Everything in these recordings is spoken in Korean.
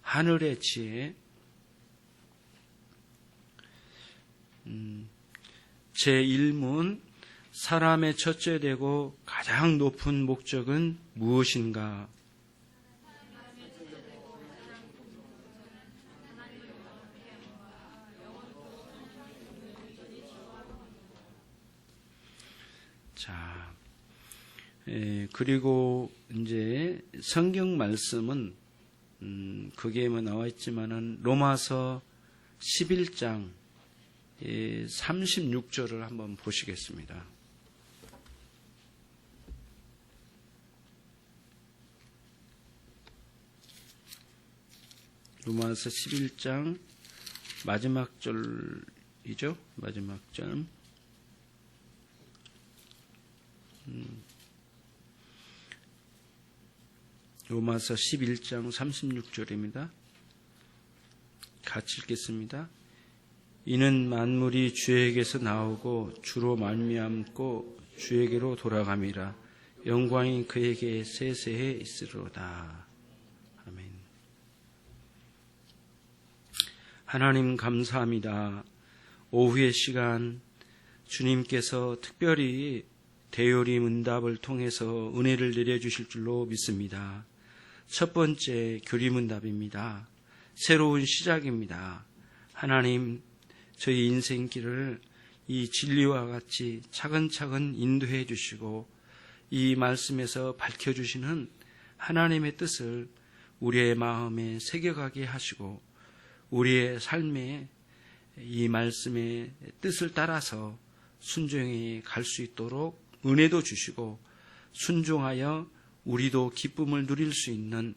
하늘의 지혜. 제1문, 사람의 첫째 되고 가장 높은 목적은 무엇인가? 자, 그리고 이제 성경 말씀은 거기에 나와 있지만은 로마서 11장 36절을 한번 보시겠습니다. 로마서 11장 마지막 절이죠. 마지막 절. 로마서 11장 36절입니다. 같이 읽겠습니다. 이는 만물이 주에게서 나오고 주로 말미암고 주에게로 돌아감이라. 영광이 그에게 세세해 있으로다. 아멘. 하나님 감사합니다. 오후의 시간 주님께서 특별히 대요리 문답을 통해서 은혜를 내려주실 줄로 믿습니다. 첫 번째 교리문답입니다. 새로운 시작입니다. 하나님, 저희 인생길을 이 진리와 같이 차근차근 인도해 주시고 이 말씀에서 밝혀주시는 하나님의 뜻을 우리의 마음에 새겨가게 하시고 우리의 삶에 이 말씀의 뜻을 따라서 순종해 갈 수 있도록 은혜도 주시고 순종하여 우리도 기쁨을 누릴 수 있는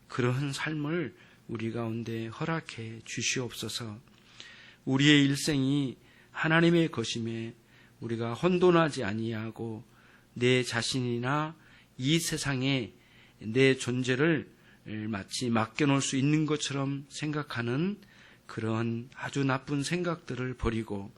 그러한 삶을 우리 가운데 허락해 주시옵소서. 우리의 일생이 하나님의 것임에 우리가 혼돈하지 아니하고 내 자신이나 이 세상에 내 존재를 마치 맡겨놓을 수 있는 것처럼 생각하는 그런 아주 나쁜 생각들을 버리고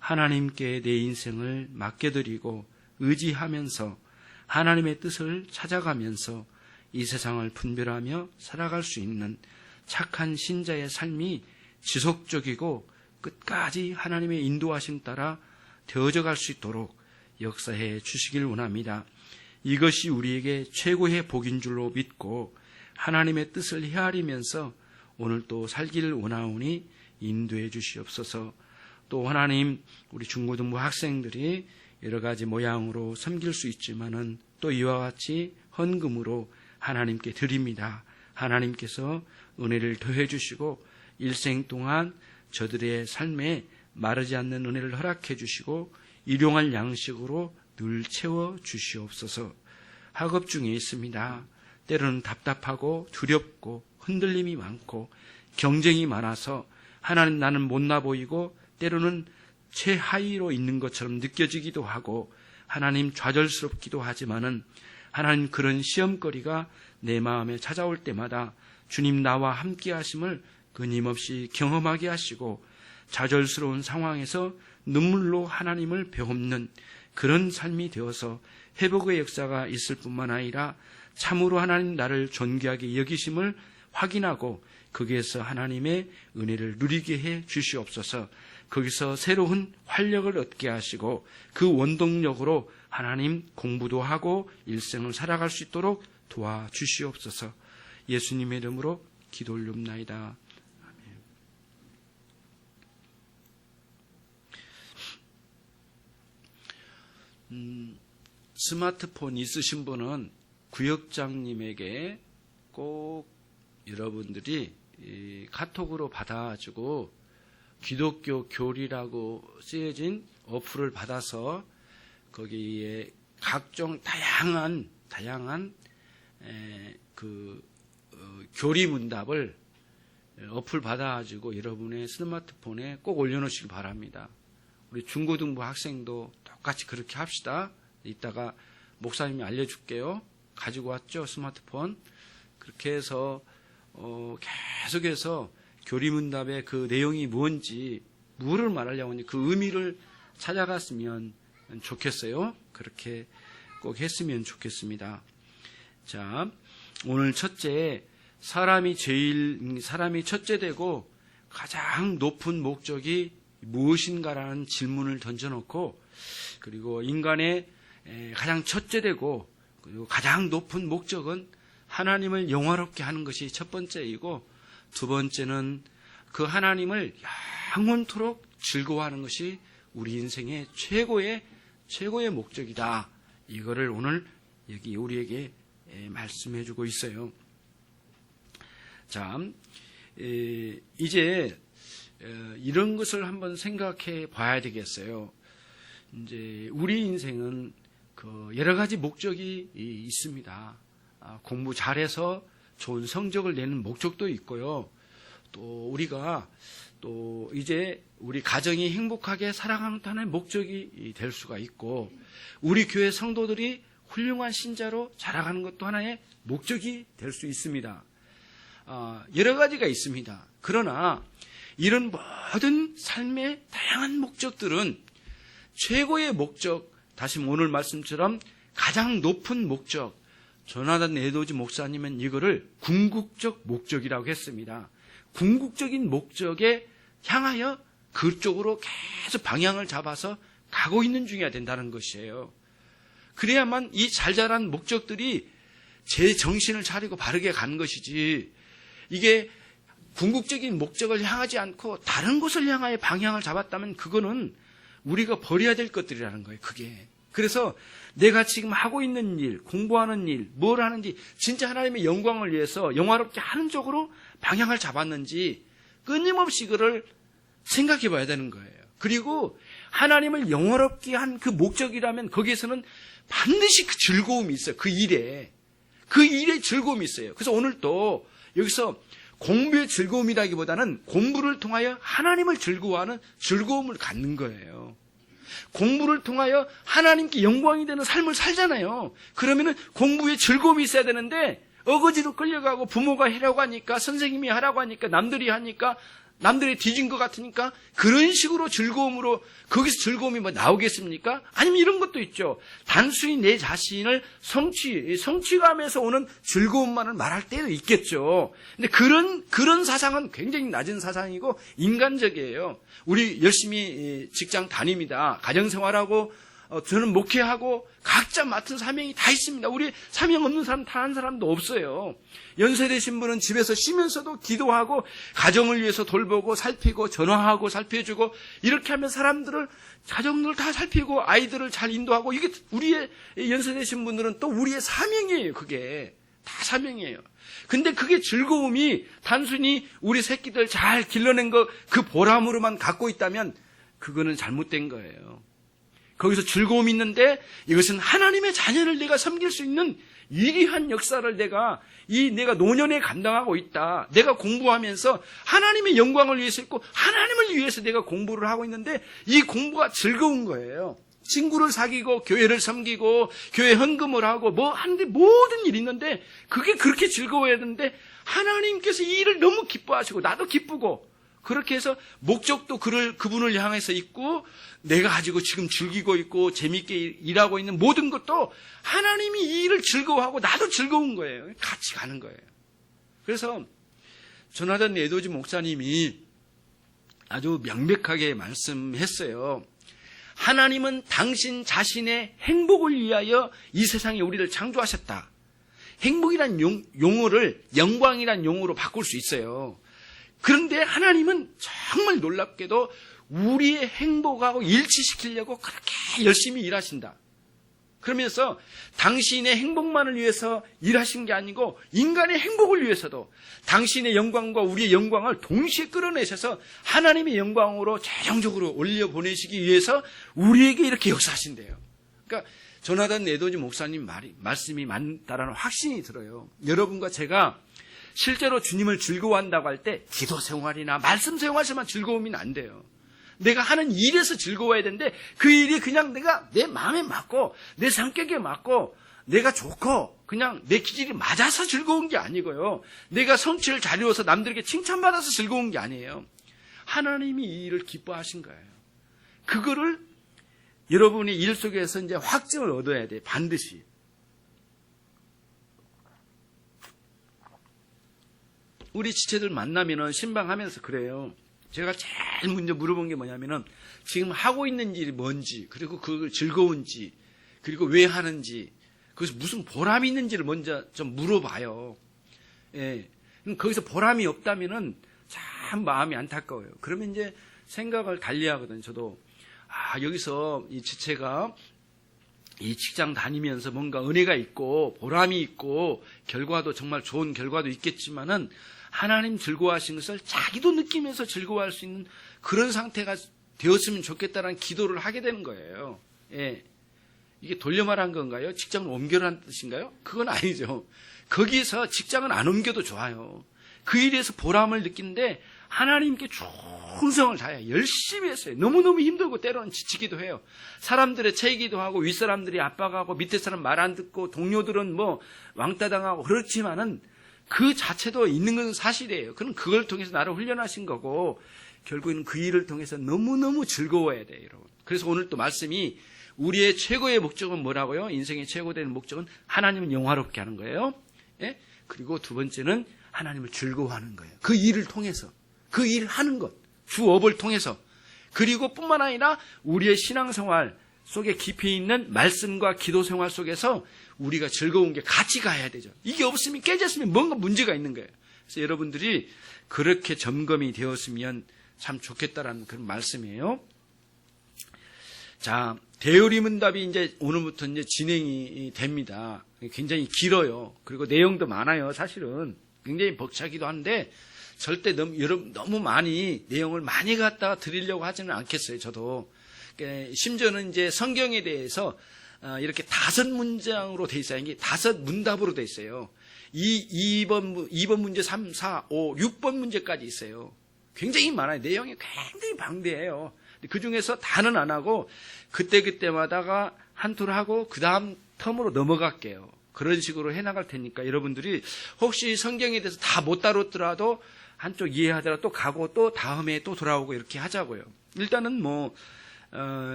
하나님께 내 인생을 맡겨드리고 의지하면서 하나님의 뜻을 찾아가면서 이 세상을 분별하며 살아갈 수 있는 착한 신자의 삶이 지속적이고 끝까지 하나님의 인도하심 따라 되어져 갈 수 있도록 역사해 주시길 원합니다. 이것이 우리에게 최고의 복인 줄로 믿고 하나님의 뜻을 헤아리면서 오늘 또 살기를 원하오니 인도해 주시옵소서. 또 하나님, 우리 중고등부 학생들이 여러 가지 모양으로 섬길 수 있지만은 또 이와 같이 헌금으로 하나님께 드립니다. 하나님께서 은혜를 더해 주시고 일생 동안 저들의 삶에 마르지 않는 은혜를 허락해 주시고 일용할 양식으로 늘 채워 주시옵소서. 학업 중에 있습니다. 때로는 답답하고 두렵고 흔들림이 많고 경쟁이 많아서 하나님, 나는 못나 보이고 때로는 최하위로 있는 것처럼 느껴지기도 하고 하나님, 좌절스럽기도 하지만은 하나님, 그런 시험거리가 내 마음에 찾아올 때마다 주님 나와 함께 하심을 끊임없이 경험하게 하시고 좌절스러운 상황에서 눈물로 하나님을 배웁는 그런 삶이 되어서 회복의 역사가 있을 뿐만 아니라 참으로 하나님 나를 존귀하게 여기심을 확인하고 거기에서 하나님의 은혜를 누리게 해 주시옵소서. 거기서 새로운 활력을 얻게 하시고 그 원동력으로 하나님 공부도 하고 일생을 살아갈 수 있도록 도와주시옵소서. 예수님의 이름으로 기도 올립나이다. 스마트폰 있으신 분은 구역장님에게 꼭 여러분들이 카톡으로 받아가지고 기독교 교리라고 쓰여진 어플을 받아서 거기에 각종 다양한 교리 문답을 어플 받아가지고 여러분의 스마트폰에 꼭 올려놓으시기 바랍니다. 우리 중고등부 학생도 똑같이 그렇게 합시다. 이따가 목사님이 알려줄게요. 가지고 왔죠, 스마트폰. 그렇게 해서 계속해서 교리문답의 그 내용이 뭔지, 무엇을 말하려고 하는지 그 의미를 찾아갔으면 좋겠어요. 그렇게 꼭 했으면 좋겠습니다. 자, 오늘 첫째, 사람이 첫째 되고 가장 높은 목적이 무엇인가라는 질문을 던져놓고, 그리고 인간의 가장 첫째 되고 그리고 가장 높은 목적은 하나님을 영화롭게 하는 것이 첫 번째이고, 두 번째는 그 하나님을 영원토록 즐거워하는 것이 우리 인생의 최고의 목적이다. 이거를 오늘 여기 우리에게 말씀해 주고 있어요. 자, 이제 이런 것을 한번 생각해 봐야 되겠어요. 이제 우리 인생은 여러 가지 목적이 있습니다. 공부 잘해서 좋은 성적을 내는 목적도 있고요. 또 우리가 또 이제 우리 가정이 행복하게 살아가는 목적이 될 수가 있고, 우리 교회 성도들이 훌륭한 신자로 자라가는 것도 하나의 목적이 될 수 있습니다. 여러 가지가 있습니다. 그러나 이런 모든 삶의 다양한 목적들은 최고의 목적, 다시 오늘 말씀처럼 가장 높은 목적, 조나단 에드워즈 목사님은 이거를 궁극적 목적이라고 했습니다. 궁극적인 목적에 향하여 그쪽으로 계속 방향을 잡아서 가고 있는 중이어야 된다는 것이에요. 그래야만 이 잘 자란 목적들이 제 정신을 차리고 바르게 가는 것이지, 이게 궁극적인 목적을 향하지 않고 다른 곳을 향하여 방향을 잡았다면 그거는 우리가 버려야 될 것들이라는 거예요. 그게. 그래서 내가 지금 하고 있는 일, 공부하는 일, 뭘 하는지 진짜 하나님의 영광을 위해서 영화롭게 하는 쪽으로 방향을 잡았는지 끊임없이 그를 생각해 봐야 되는 거예요. 그리고 하나님을 영화롭게 한 그 목적이라면 거기에서는 반드시 그 즐거움이 있어요. 그 일에 즐거움이 있어요. 그래서 오늘 또 여기서 공부의 즐거움이라기보다는 공부를 통하여 하나님을 즐거워하는 즐거움을 갖는 거예요. 공부를 통하여 하나님께 영광이 되는 삶을 살잖아요. 그러면은 공부에 즐거움이 있어야 되는데 어거지로 끌려가고 부모가 하라고 하니까, 선생님이 하라고 하니까, 남들이 하니까, 남들이 뒤진 것 같으니까 그런 식으로 즐거움으로, 거기서 즐거움이 뭐 나오겠습니까? 아니면 이런 것도 있죠. 단순히 내 자신을 성취감에서 오는 즐거움만을 말할 때도 있겠죠. 근데 그런 사상은 굉장히 낮은 사상이고 인간적이에요. 우리 열심히 직장 다닙니다. 가정생활하고 저는 목회하고 각자 맡은 사명이 다 있습니다. 우리 사명 없는 사람 단 한 사람도 없어요. 연세되신 분은 집에서 쉬면서도 기도하고 가정을 위해서 돌보고 살피고 전화하고 살펴주고 이렇게 하면 가정들 다 살피고 아이들을 잘 인도하고, 이게 우리의 연세되신 분들은 또 우리의 사명이에요. 그게 다 사명이에요. 근데 그게 즐거움이 단순히 우리 새끼들 잘 길러낸 거 그 보람으로만 갖고 있다면 그거는 잘못된 거예요. 거기서 즐거움이 있는데 이것은 하나님의 자녀를 내가 섬길 수 있는 위대한 역사를 내가 노년에 감당하고 있다. 내가 공부하면서 하나님의 영광을 위해서 있고 하나님을 위해서 내가 공부를 하고 있는데 이 공부가 즐거운 거예요. 친구를 사귀고 교회를 섬기고 교회 헌금을 하고 뭐 하는데 모든 일이 있는데 그게 그렇게 즐거워야 되는데 하나님께서 이 일을 너무 기뻐하시고 나도 기쁘고 그렇게 해서 목적도 그분을 향해서 있고 내가 가지고 지금 즐기고 있고 재밌게 일하고 있는 모든 것도 하나님이 이 일을 즐거워하고 나도 즐거운 거예요. 같이 가는 거예요. 그래서 조나단 에드워즈 목사님이 아주 명백하게 말씀했어요. 하나님은 당신 자신의 행복을 위하여 이 세상에 우리를 창조하셨다. 행복이란 용어를 영광이란 용어로 바꿀 수 있어요. 그런데 하나님은 정말 놀랍게도 우리의 행복하고 일치시키려고 그렇게 열심히 일하신다. 그러면서 당신의 행복만을 위해서 일하신 게 아니고 인간의 행복을 위해서도 당신의 영광과 우리의 영광을 동시에 끌어내셔서 하나님의 영광으로 최종적으로 올려보내시기 위해서 우리에게 이렇게 역사하신대요. 그러니까 조나단 에드워즈 목사님 말씀이 맞다라는 확신이 들어요. 여러분과 제가 실제로 주님을 즐거워한다고 할 때 기도 생활이나 말씀 생활에서만 즐거움이 안 돼요. 내가 하는 일에서 즐거워야 되는데 그 일이 그냥 내가 내 마음에 맞고 내 성격에 맞고 내가 좋고 그냥 내 기질이 맞아서 즐거운 게 아니고요. 내가 성취를 잘 이루어서 남들에게 칭찬받아서 즐거운 게 아니에요. 하나님이 이 일을 기뻐하신 거예요. 그거를 여러분이 일 속에서 이제 확증을 얻어야 돼. 반드시. 우리 지체들 만나면은 신방하면서 그래요. 제가 제일 먼저 물어본 게 뭐냐면은 지금 하고 있는 일이 뭔지, 그리고 그걸 즐거운지, 그리고 왜 하는지, 그래서 무슨 보람이 있는지를 먼저 좀 물어봐요. 예. 그럼 거기서 보람이 없다면은 참 마음이 안타까워요. 그러면 이제 생각을 달리 하거든요. 저도 여기서 이 지체가 이 직장 다니면서 뭔가 은혜가 있고 보람이 있고 결과도 정말 좋은 결과도 있겠지만은 하나님 즐거워하신 것을 자기도 느끼면서 즐거워할 수 있는 그런 상태가 되었으면 좋겠다는 기도를 하게 되는 거예요. 예. 이게 돌려 말한 건가요? 직장을 옮겨라는 뜻인가요? 그건 아니죠. 거기서 직장은 안 옮겨도 좋아요. 그 일에서 보람을 느끼는데 하나님께 충성을 다해 열심히 했어요. 너무너무 힘들고 때로는 지치기도 해요. 사람들의 채이기도 하고 윗사람들이 압박하고 밑에 사람 말 안 듣고 동료들은 뭐 왕따 당하고 그렇지만은 그 자체도 있는 건 사실이에요. 그럼 그걸 통해서 나를 훈련하신 거고 결국에는 그 일을 통해서 너무너무 즐거워야 돼요, 여러분. 그래서 오늘 또 말씀이 우리의 최고의 목적은 뭐라고요? 인생의 최고되는 목적은 하나님을 영화롭게 하는 거예요. 예? 그리고 두 번째는 하나님을 즐거워하는 거예요. 그 일을 통해서, 그 일을 하는 것, 주업을 통해서. 그리고 뿐만 아니라 우리의 신앙생활 속에 깊이 있는 말씀과 기도 생활 속에서 우리가 즐거운 게 같이 가야 되죠. 이게 없으면 깨졌으면 뭔가 문제가 있는 거예요. 그래서 여러분들이 그렇게 점검이 되었으면 참 좋겠다라는 그런 말씀이에요. 자, 대요리문답이 이제 오늘부터 이제 진행이 됩니다. 굉장히 길어요. 그리고 내용도 많아요. 사실은 굉장히 벅차기도 한데 절대 너무 많이 내용을 많이 갖다가 드리려고 하지는 않겠어요. 저도 심지어는 이제 성경에 대해서 이렇게 5문장으로 돼 있어요. 이게 5문답으로 돼 있어요. 2번 문제, 3, 4, 5, 6번 문제까지 있어요. 굉장히 많아요. 내용이 굉장히 방대해요. 그 중에서 다는 안 하고 그때마다가 한 툴 하고 그 다음 텀으로 넘어갈게요. 그런 식으로 해나갈 테니까 여러분들이 혹시 성경에 대해서 다 못 다뤘더라도 한쪽 이해하더라도 또 가고 또 다음에 또 돌아오고 이렇게 하자고요. 일단은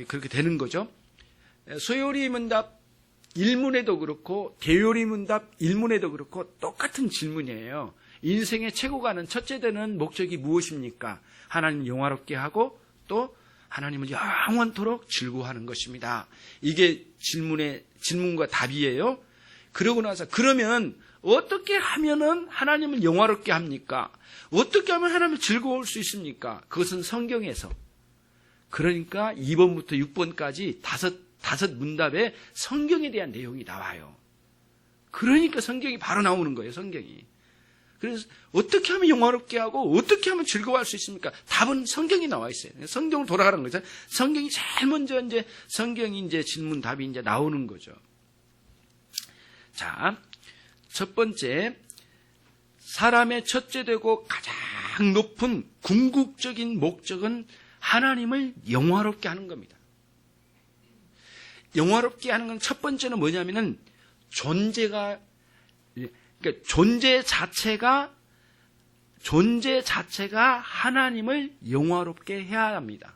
그렇게 되는 거죠. 소요리 문답 1문에도 그렇고 대요리 문답 1문에도 그렇고 똑같은 질문이에요. 인생의 최고가는 첫째 되는 목적이 무엇입니까? 하나님 영화롭게 하고 또 하나님을 영원토록 즐거워하는 것입니다. 이게 질문과 답이에요. 그러고 나서 그러면 어떻게 하면은 하나님을 영화롭게 합니까? 어떻게 하면 하나님을 즐거울 수 있습니까? 그것은 성경에서. 그러니까 2번부터 6번까지 다섯 문답에 성경에 대한 내용이 나와요. 그러니까 성경이 바로 나오는 거예요, 성경이. 그래서 어떻게 하면 영화롭게 하고 어떻게 하면 즐거워할 수 있습니까? 답은 성경이 나와 있어요. 성경으로 돌아가는 거죠. 성경이 제일 먼저 성경이 질문 답이 나오는 거죠. 자, 첫 번째, 사람의 첫째 되고 가장 높은 궁극적인 목적은 하나님을 영화롭게 하는 겁니다. 영화롭게 하는 건 첫 번째는 뭐냐면은 그러니까 존재 자체가 하나님을 영화롭게 해야 합니다.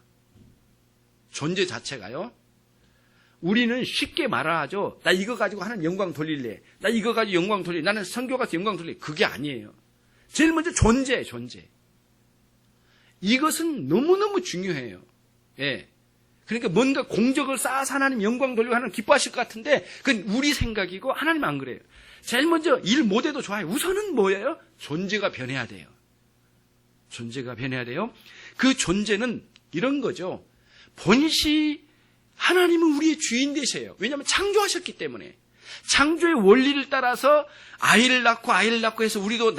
존재 자체가요. 우리는 쉽게 말하죠. 나 이거 가지고 하나님 영광 돌릴래. 나 이거 가지고 영광 돌릴래. 나는 선교 가서 영광 돌릴래. 그게 아니에요. 제일 먼저 존재. 이것은 너무너무 중요해요. 예. 그러니까 뭔가 공적을 쌓아서 하나님 영광 돌리고 하나님 기뻐하실 것 같은데 그건 우리 생각이고 하나님 안 그래요. 제일 먼저 일 못해도 좋아요. 우선은 뭐예요? 존재가 변해야 돼요. 존재가 변해야 돼요. 그 존재는 이런 거죠. 본시 하나님은 우리의 주인 되세요. 왜냐하면 창조하셨기 때문에. 창조의 원리를 따라서 아이를 낳고 해서 우리도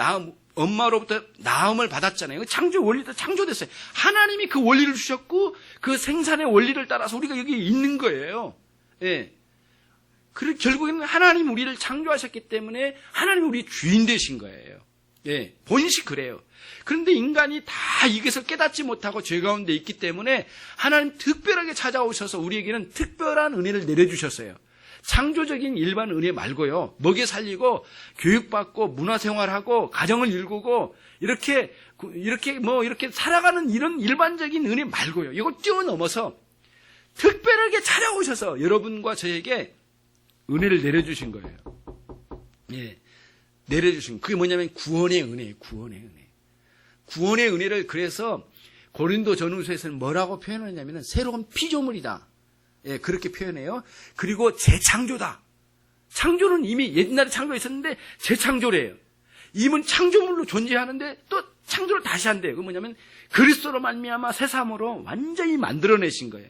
엄마로부터 낳음을 받았잖아요. 창조의 원리도 창조됐어요. 하나님이 그 원리를 주셨고 그 생산의 원리를 따라서 우리가 여기 있는 거예요. 예. 그리고 결국에는 하나님 우리를 창조하셨기 때문에 하나님이 우리 주인 되신 거예요. 예. 본시 그래요. 그런데 인간이 다 이것을 깨닫지 못하고 죄 가운데 있기 때문에 하나님 특별하게 찾아오셔서 우리에게는 특별한 은혜를 내려주셨어요. 창조적인 일반 은혜 말고요. 먹여 살리고 교육받고 문화생활하고 가정을 일구고 이렇게 살아가는 이런 일반적인 은혜 말고요. 이걸 뛰어넘어서 특별하게 찾아오셔서 여러분과 저에게 은혜를 내려주신 거예요. 예. 내려주신 그게 뭐냐면 구원의 은혜예요. 구원의 은혜. 구원의 은혜를 그래서 고린도 전후서에서는 뭐라고 표현하냐면 새로운 피조물이다. 예, 그렇게 표현해요. 그리고 재창조다. 창조는 이미 옛날에 창조가 있었는데 재창조래요. 이분 창조물로 존재하는데 또 창조를 다시 한대요. 그 뭐냐면 그리스도로 말미암아 새삼으로 완전히 만들어내신 거예요.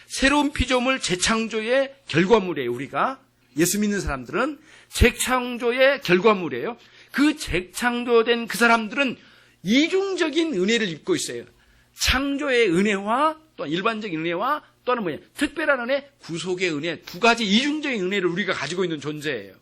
새로운 피조물 재창조의 결과물이에요. 우리가 예수 믿는 사람들은 재창조의 결과물이에요. 그 재창조된 그 사람들은 이중적인 은혜를 입고 있어요. 창조의 은혜와 또 일반적인 은혜와 또는 뭐냐 특별한 은혜, 구속의 은혜, 두 가지 이중적인 은혜를 우리가 가지고 있는 존재예요.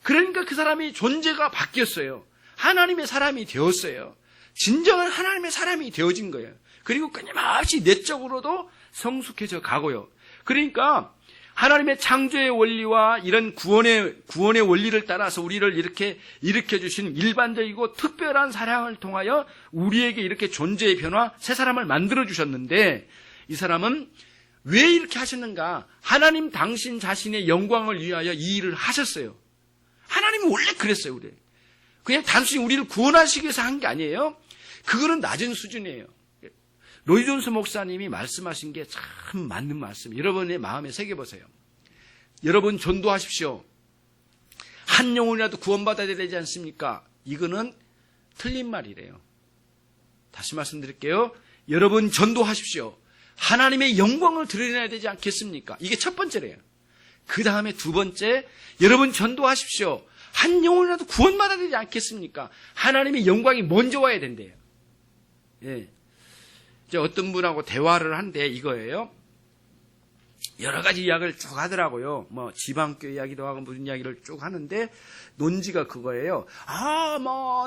그러니까 그 사람이 존재가 바뀌었어요. 하나님의 사람이 되었어요. 진정한 하나님의 사람이 되어진 거예요. 그리고 끊임없이 내적으로도 성숙해져 가고요. 그러니까 하나님의 창조의 원리와 이런 구원의 원리를 따라서 우리를 이렇게 일으켜주신 일반적이고 특별한 사랑을 통하여 우리에게 이렇게 존재의 변화, 새 사람을 만들어주셨는데 이 사람은 왜 이렇게 하셨는가? 하나님 당신 자신의 영광을 위하여 이 일을 하셨어요. 하나님은 원래 그랬어요. 우리. 그냥 단순히 우리를 구원하시기 위해서 한 게 아니에요. 그거는 낮은 수준이에요. 로이 존스 목사님이 말씀하신 게 참 맞는 말씀. 여러분의 마음에 새겨보세요. 여러분 전도하십시오. 한 영혼이라도 구원받아야 되지 않습니까? 이거는 틀린 말이래요. 다시 말씀드릴게요. 여러분 전도하십시오. 하나님의 영광을 드러내야 되지 않겠습니까? 이게 첫 번째래요. 그 다음에 두 번째, 여러분 전도하십시오. 한 영혼이라도 구원받아야 되지 않겠습니까? 하나님의 영광이 먼저 와야 된대요. 예. 이제 어떤 분하고 대화를 한데 이거예요. 여러 가지 이야기를 쭉 하더라고요. 뭐 지방교 이야기도 하고 무슨 이야기를 쭉 하는데 논지가 그거예요.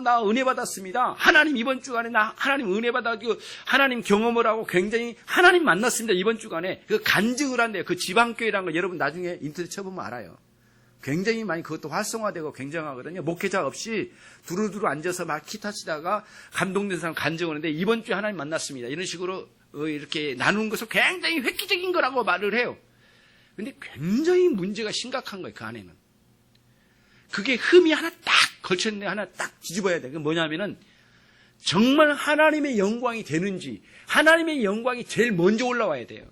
나 은혜 받았습니다. 하나님 이번 주간에 나 하나님 은혜 받아가지고 하나님 경험을 하고 굉장히 하나님 만났습니다. 이번 주간에 그 간증을 한대요. 그 지방교회라는 거 여러분 나중에 인터넷 쳐보면 알아요. 굉장히 많이 그것도 활성화되고 굉장하거든요. 목회자 없이 두루두루 앉아서 막 기타 치다가 감동된 사람 간증을 하는데 이번 주에 하나님 만났습니다. 이런 식으로 이렇게 나누는 것을 굉장히 획기적인 거라고 말을 해요. 근데 굉장히 문제가 심각한 거예요. 그 안에는. 그게 흠이 하나 딱 걸쳤는데 하나 딱 뒤집어야 돼. 그게 뭐냐면은 정말 하나님의 영광이 되는지 하나님의 영광이 제일 먼저 올라와야 돼요.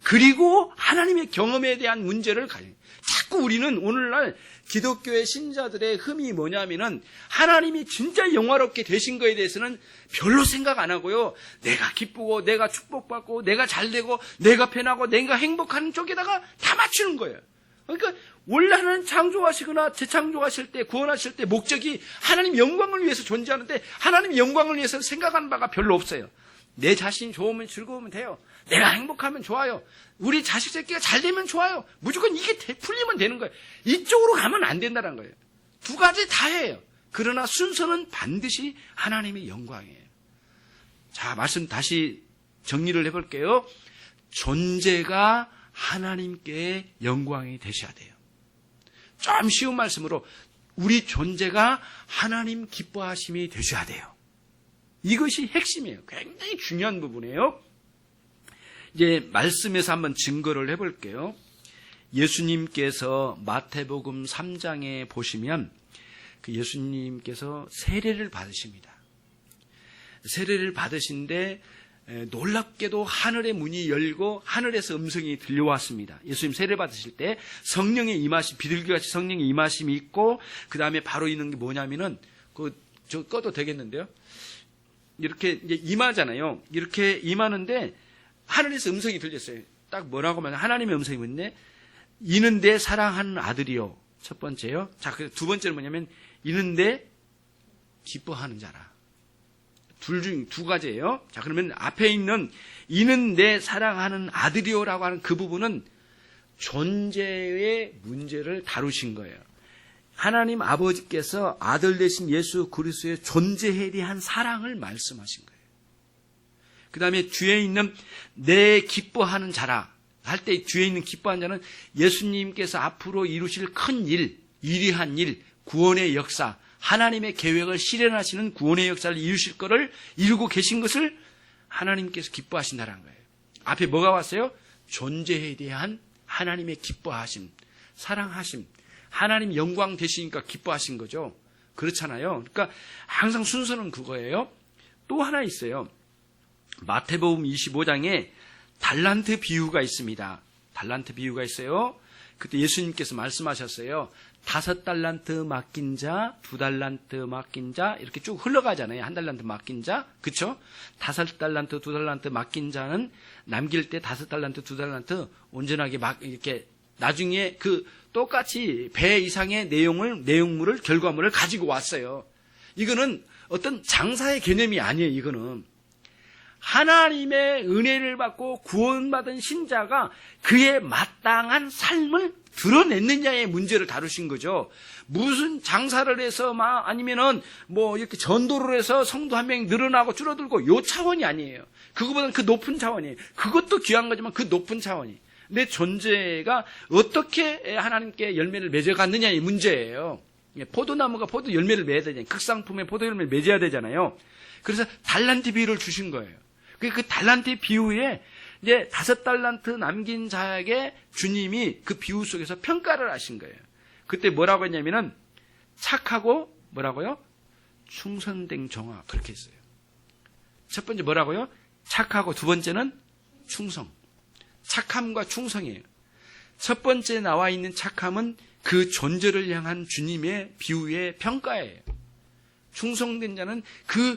그리고 하나님의 경험에 대한 문제를 가져요. 자꾸 우리는 오늘날 기독교의 신자들의 흠이 뭐냐면은 하나님이 진짜 영화롭게 되신 거에 대해서는 별로 생각 안 하고요. 내가 기쁘고 내가 축복받고 내가 잘되고 내가 편하고 내가 행복한 쪽에다가 다 맞추는 거예요. 그러니까 원래 하나님 창조하시거나 재창조하실 때 구원하실 때 목적이 하나님 영광을 위해서 존재하는데 하나님 영광을 위해서 생각하는 바가 별로 없어요. 내 자신이 좋으면 즐거우면 돼요. 내가 행복하면 좋아요. 우리 자식 새끼가 잘 되면 좋아요. 무조건 이게 풀리면 되는 거예요. 이쪽으로 가면 안 된다는 거예요. 두 가지 다 해요. 그러나 순서는 반드시 하나님의 영광이에요. 자, 말씀 다시 정리를 해볼게요. 존재가 하나님께 영광이 되셔야 돼요. 좀 쉬운 말씀으로 우리 존재가 하나님 기뻐하심이 되셔야 돼요. 이것이 핵심이에요. 굉장히 중요한 부분이에요. 이제 말씀에서 한번 증거를 해볼게요. 예수님께서 마태복음 3장에 보시면 그 예수님께서 세례를 받으십니다. 세례를 받으신데 놀랍게도 하늘의 문이 열고 하늘에서 음성이 들려왔습니다. 예수님 세례 받으실 때 성령의 임하심, 비둘기같이 성령의 임하심이 있고 그 다음에 바로 있는 게 뭐냐면은 저 꺼도 되겠는데요. 이렇게 이제 임하잖아요. 이렇게 임하는데 하늘에서 음성이 들렸어요. 딱 뭐라고 말하면 하나님의 음성이 있네. 이는 내 사랑하는 아들이요. 첫 번째요. 자, 그 두 번째는 뭐냐면 이는 내 기뻐하는 자라. 둘 중 두 가지예요. 자, 그러면 앞에 있는 이는 내 사랑하는 아들이요라고 하는 그 부분은 존재의 문제를 다루신 거예요. 하나님 아버지께서 아들 되신 예수 그리스도의 존재에 대한 사랑을 말씀하신 거예요. 그 다음에 뒤에 있는 내 기뻐하는 자라 할 때 뒤에 있는 기뻐하는 자는 예수님께서 앞으로 이루실 큰 일, 위대한 일, 구원의 역사, 하나님의 계획을 실현하시는 구원의 역사를 이루실 거를 이루고 계신 것을 하나님께서 기뻐하신다는 거예요. 앞에 뭐가 왔어요? 존재에 대한 하나님의 기뻐하심, 사랑하심, 하나님 영광 되시니까 기뻐하신 거죠. 그렇잖아요. 그러니까 항상 순서는 그거예요. 또 하나 있어요. 마태복음 25장에 달란트 비유가 있습니다. 달란트 비유가 있어요. 그때 예수님께서 말씀하셨어요. 5달란트 맡긴 자, 2달란트 맡긴 자, 이렇게 쭉 흘러가잖아요. 1달란트 맡긴 자, 그쵸? 5달란트, 2달란트 맡긴 자는 남길 때 5달란트, 2달란트 온전하게 이렇게 나중에 그 똑같이 배 이상의 내용물을, 결과물을 가지고 왔어요. 이거는 어떤 장사의 개념이 아니에요, 이거는. 하나님의 은혜를 받고 구원받은 신자가 그의 마땅한 삶을 드러냈느냐의 문제를 다루신 거죠. 무슨 장사를 해서 아니면은 이렇게 전도를 해서 성도 한 명이 늘어나고 줄어들고 요 차원이 아니에요. 그거보다는 그 높은 차원이에요. 그것도 귀한 거지만 그 높은 차원이. 내 존재가 어떻게 하나님께 열매를 맺어갔느냐의 문제예요. 포도나무가 포도 열매를 맺어야 되잖아요. 극상품에 포도 열매를 맺어야 되잖아요. 그래서 달란트 비유를 주신 거예요. 그 달란트 비유에 이제 5달란트 남긴 자에게 주님이 그 비유 속에서 평가를 하신 거예요. 그때 뭐라고 했냐면은 착하고 뭐라고요? 충성된 종아, 그렇게 했어요. 첫 번째 뭐라고요? 착하고, 두 번째는 충성. 착함과 충성이에요. 첫 번째 나와 있는 착함은 그 존재를 향한 주님의 비유의 평가예요. 충성된 자는 그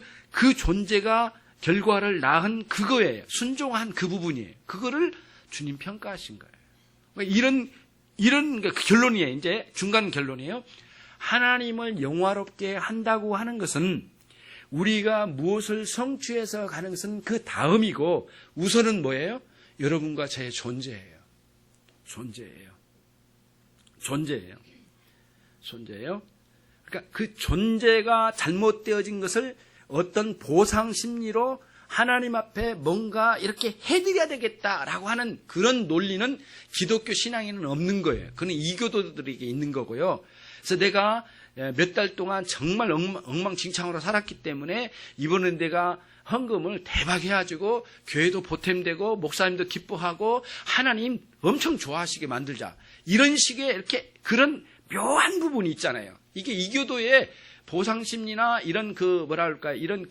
존재가 결과를 낳은 그거예요. 순종한 그 부분이에요. 그거를 주님 평가하신 거예요. 이런 결론이에요. 이제 중간 결론이에요. 하나님을 영화롭게 한다고 하는 것은 우리가 무엇을 성취해서 가는 것은 그 다음이고 우선은 뭐예요? 여러분과 저의 존재예요. 존재예요. 그러니까 그 존재가 잘못되어진 것을 어떤 보상 심리로 하나님 앞에 뭔가 이렇게 해드려야 되겠다라고 하는 그런 논리는 기독교 신앙에는 없는 거예요. 그건 이교도들에게 있는 거고요. 그래서 내가 몇 달 동안 정말 엉망진창으로 살았기 때문에 이번엔 내가 헌금을 대박 해가지고 교회도 보탬되고 목사님도 기뻐하고 하나님 엄청 좋아하시게 만들자. 이런 식의 이렇게 그런 묘한 부분이 있잖아요. 이게 이교도의 보상심리나 이런 이런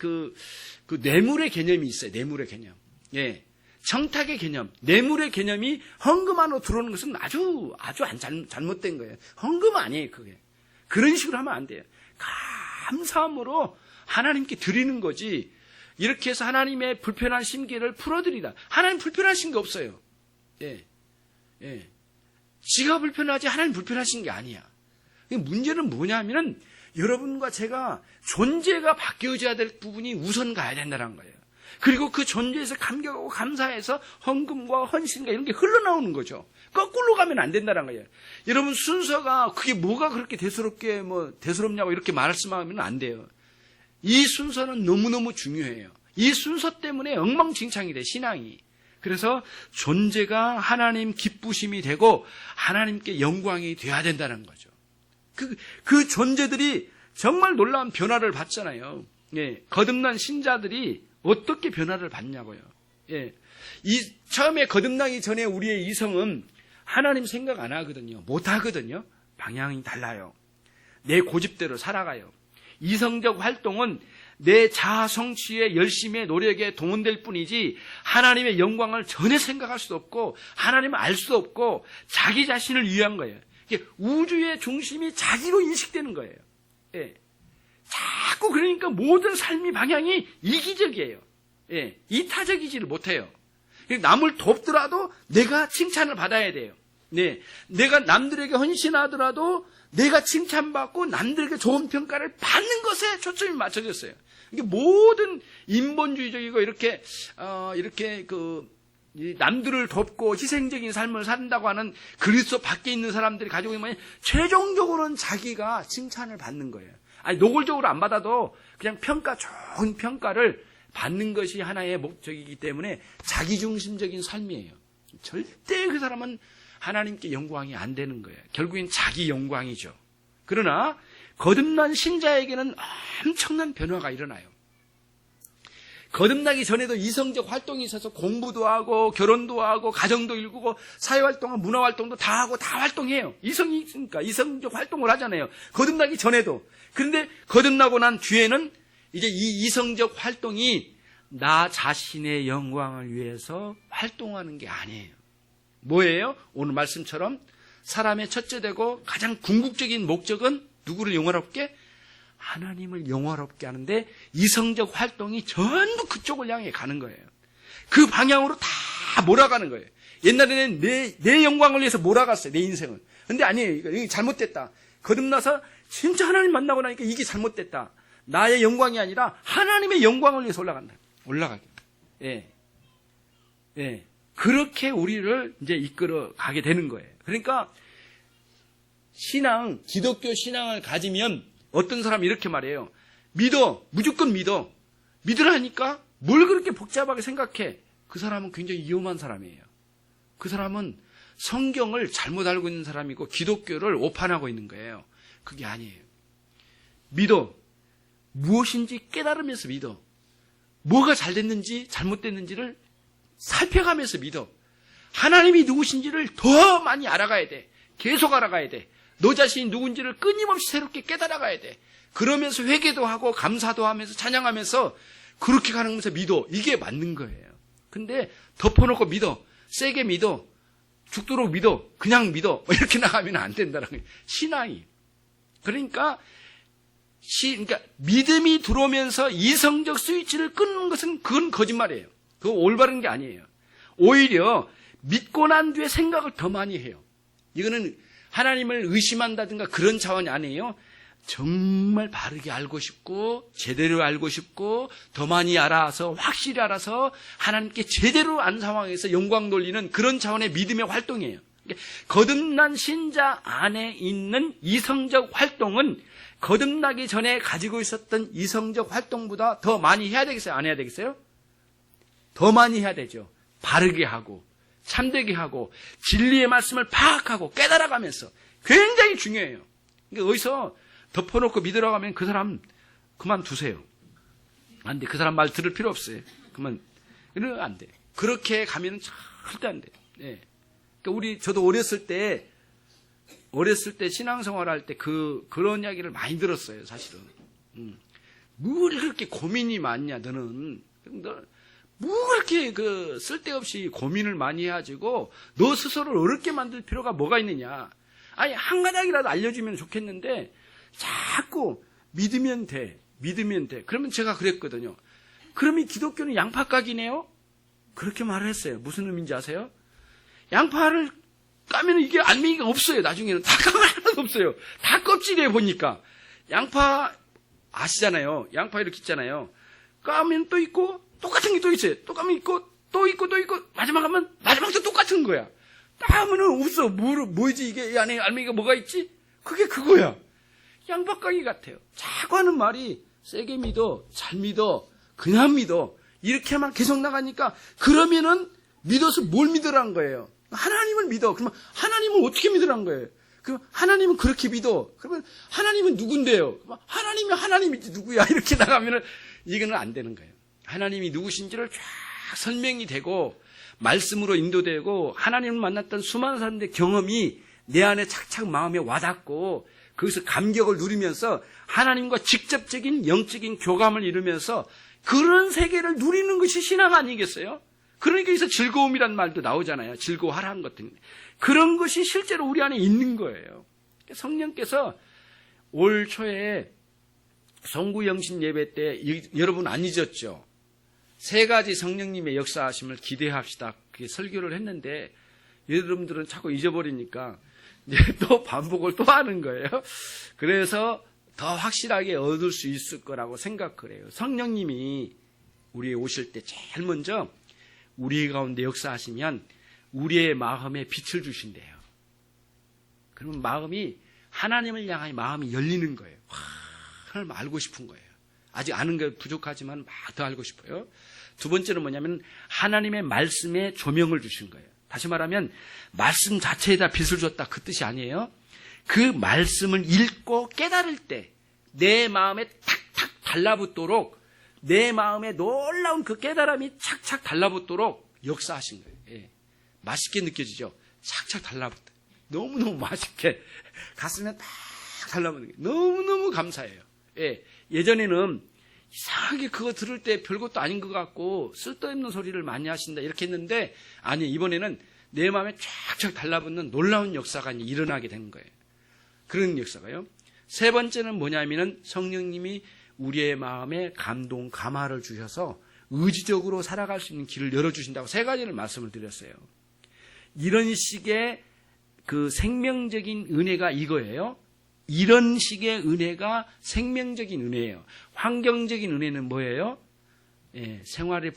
뇌물의 개념이 있어요. 뇌물의 개념. 예. 청탁의 개념, 뇌물의 개념이 헌금 안으로 들어오는 것은 아주 잘못된 거예요. 헌금 아니에요, 그게. 그런 식으로 하면 안 돼요. 감사함으로 하나님께 드리는 거지. 이렇게 해서 하나님의 불편한 심기를 풀어드리다. 하나님 불편하신 게 없어요. 예. 지가 불편하지 하나님 불편하신 게 아니야. 문제는 뭐냐면은 여러분과 제가 존재가 바뀌어져야 될 부분이 우선 가야 된다는 거예요. 그리고 그 존재에서 감격하고 감사해서 헌금과 헌신과 이런 게 흘러나오는 거죠. 거꾸로 가면 안 된다는 거예요. 여러분 순서가 그게 뭐가 그렇게 대수롭냐고 이렇게 말씀하면 안 돼요. 이 순서는 너무너무 중요해요. 이 순서 때문에 엉망진창이 돼, 신앙이. 그래서 존재가 하나님 기쁘심이 되고 하나님께 영광이 돼야 된다는 거죠. 그 존재들이 정말 놀라운 변화를 받잖아요. 예, 거듭난 신자들이 어떻게 변화를 받냐고요. 예, 처음에 거듭나기 전에 우리의 이성은 하나님 생각 안 하거든요. 못 하거든요. 방향이 달라요. 내 고집대로 살아가요. 이성적 활동은 내 자아 성취의 열심의 노력에 동원될 뿐이지 하나님의 영광을 전혀 생각할 수도 없고 하나님을 알 수도 없고 자기 자신을 위한 거예요. 우주의 중심이 자기로 인식되는 거예요. 예. 자꾸 그러니까 모든 삶의 방향이 이기적이에요. 예. 이타적이지를 못해요. 남을 돕더라도 내가 칭찬을 받아야 돼요. 네. 내가 남들에게 헌신하더라도 내가 칭찬받고 남들에게 좋은 평가를 받는 것에 초점이 맞춰졌어요. 이게 모든 인본주의적이고 이렇게 남들을 돕고 희생적인 삶을 산다고 하는 그리스도 밖에 있는 사람들이 가지고 있는 최종적으로는 자기가 칭찬을 받는 거예요. 아니 노골적으로 안 받아도 그냥 좋은 평가를 받는 것이 하나의 목적이기 때문에 자기중심적인 삶이에요. 절대 그 사람은 하나님께 영광이 안 되는 거예요. 결국엔 자기 영광이죠. 그러나 거듭난 신자에게는 엄청난 변화가 일어나요. 거듭나기 전에도 이성적 활동이 있어서 공부도 하고 결혼도 하고 가정도 일구고 사회활동과 문화활동도 다 하고 다 활동해요. 이성이 있으니까 이성적 활동을 하잖아요. 거듭나기 전에도. 그런데 거듭나고 난 뒤에는 이제 이 이성적 활동이 나 자신의 영광을 위해서 활동하는 게 아니에요. 뭐예요? 오늘 말씀처럼 사람의 첫째 되고 가장 궁극적인 목적은 누구를 영화롭게? 하나님을 영화롭게 하는데 이성적 활동이 전부 그쪽을 향해 가는 거예요. 그 방향으로 다 몰아가는 거예요. 옛날에는 내 영광을 위해서 몰아갔어요. 내 인생은. 근데 아니에요. 이게 잘못됐다. 거듭나서 진짜 하나님 만나고 나니까 이게 잘못됐다. 나의 영광이 아니라 하나님의 영광을 위해서 올라가게. 예. 예. 그렇게 우리를 이제 이끌어 가게 되는 거예요. 그러니까 기독교 신앙을 가지면 어떤 사람이 이렇게 말해요. 믿어. 무조건 믿어. 믿으라니까 뭘 그렇게 복잡하게 생각해. 그 사람은 굉장히 위험한 사람이에요. 그 사람은 성경을 잘못 알고 있는 사람이고 기독교를 오판하고 있는 거예요. 그게 아니에요. 믿어. 무엇인지 깨달으면서 믿어. 뭐가 잘 됐는지 잘못됐는지를 살펴가면서 믿어. 하나님이 누구신지를 더 많이 알아가야 돼. 계속 알아가야 돼. 너 자신이 누군지를 끊임없이 새롭게 깨달아가야 돼. 그러면서 회개도 하고 감사도 하면서 찬양하면서 그렇게 가면서 믿어. 이게 맞는 거예요. 근데 덮어놓고 믿어. 세게 믿어. 죽도록 믿어. 그냥 믿어. 이렇게 나가면 안 된다는 거예요. 신앙이. 그러니까 믿음이 들어오면서 이성적 스위치를 끊는 것은 그건 거짓말이에요. 그거 올바른 게 아니에요. 오히려 믿고 난 뒤에 생각을 더 많이 해요. 이거는 하나님을 의심한다든가 그런 차원이 아니에요. 정말 바르게 알고 싶고 제대로 알고 싶고 더 많이 알아서 확실히 알아서 하나님께 제대로 안 상황에서 영광 돌리는 그런 차원의 믿음의 활동이에요. 거듭난 신자 안에 있는 이성적 활동은 거듭나기 전에 가지고 있었던 이성적 활동보다 더 많이 해야 되겠어요? 안 해야 되겠어요? 더 많이 해야 되죠. 바르게 하고 참되게 하고 진리의 말씀을 파악하고 깨달아가면서 굉장히 중요해요. 그러니까 어디서 덮어놓고 믿으라고 하면 그 사람 그만두세요. 안 돼. 그 사람 말 들을 필요 없어요. 이러면 안 돼. 그렇게 가면 절대 안 돼. 예. 그러니까 저도 어렸을 때 신앙생활 할 때 그런 이야기를 많이 들었어요, 사실은. 뭘 그렇게 고민이 많냐, 너는. 뭐 그렇게 쓸데없이 고민을 많이 해가지고 너 스스로를 어렵게 만들 필요가 뭐가 있느냐. 아니, 한 가닥이라도 알려주면 좋겠는데 자꾸 믿으면 돼. 그러면 제가 그랬거든요. 그러면 기독교는 양파각이네요? 그렇게 말을 했어요. 무슨 의미인지 아세요? 양파를 까면 이게 알맹이가 없어요. 나중에는 다 까면 하나도 없어요. 다 껍질에 보니까. 양파 아시잖아요. 양파 이렇게 있잖아요. 까면 또 있고 똑같은 게 또 있어요. 또 까면 있고 또 있고 마지막 하면 마지막도 똑같은 거야. 까면은 없어. 뭐지 이게 이 안에 알맹이가 뭐가 있지? 그게 그거야. 양파가기 같아요. 자꾸 하는 말이 세게 믿어, 잘 믿어, 그냥 믿어 이렇게만 계속 나가니까 그러면은 믿어서 뭘 믿으라는 거예요? 하나님을 믿어. 그러면 하나님은 어떻게 믿으라는 거예요? 그럼 하나님은 그렇게 믿어. 그러면 하나님은 누군데요? 하나님이 하나님이지 누구야? 이렇게 나가면은 이거는 안 되는 거예요. 하나님이 누구신지를 쫙 설명이 되고 말씀으로 인도되고 하나님을 만났던 수많은 사람들의 경험이 내 안에 착착 마음에 와닿고 거기서 감격을 누리면서 하나님과 직접적인 영적인 교감을 이루면서 그런 세계를 누리는 것이 신앙 아니겠어요? 그러니까 여기서 즐거움이란 말도 나오잖아요. 즐거워하라는 것들. 그런 것이 실제로 우리 안에 있는 거예요. 성령께서 올 초에 송구영신 예배 때 여러분 안 잊었죠? 3가지 성령님의 역사하심을 기대합시다. 그게 설교를 했는데 여러분들은 자꾸 잊어버리니까 이제 또 반복을 또 하는 거예요. 그래서 더 확실하게 얻을 수 있을 거라고 생각을 해요. 성령님이 우리에 오실 때 제일 먼저 우리 가운데 역사하시면 우리의 마음에 빛을 주신대요. 그러면 마음이 하나님을 향한 마음이 열리는 거예요. 하나님 알고 싶은 거예요. 아직 아는 게 부족하지만 막 더 알고 싶어요. 두 번째는 뭐냐면 하나님의 말씀에 조명을 주신 거예요. 다시 말하면 말씀 자체에다 빛을 줬다 그 뜻이 아니에요. 그 말씀을 읽고 깨달을 때 내 마음에 탁탁 달라붙도록 내 마음에 놀라운 그 깨달음이 착착 달라붙도록 역사하신 거예요. 예. 맛있게 느껴지죠? 착착 달라붙어요. 너무너무 맛있게 가슴에 딱 달라붙는 게 너무너무 감사해요. 예. 예전에는 이상하게 그거 들을 때 별것도 아닌 것 같고 쓸데없는 소리를 많이 하신다 이렇게 했는데, 아니, 이번에는 내 마음에 쫙쫙 달라붙는 놀라운 역사가 일어나게 된 거예요. 그런 역사가요. 세 번째는 뭐냐면은 성령님이 우리의 마음에 감동, 감화를 주셔서 의지적으로 살아갈 수 있는 길을 열어주신다고 세 가지를 말씀을 드렸어요. 이런 식의 그 생명적인 은혜가 이거예요. 이런 식의 은혜가 생명적인 은혜예요. 환경적인 은혜는 뭐예요? 예, 생활에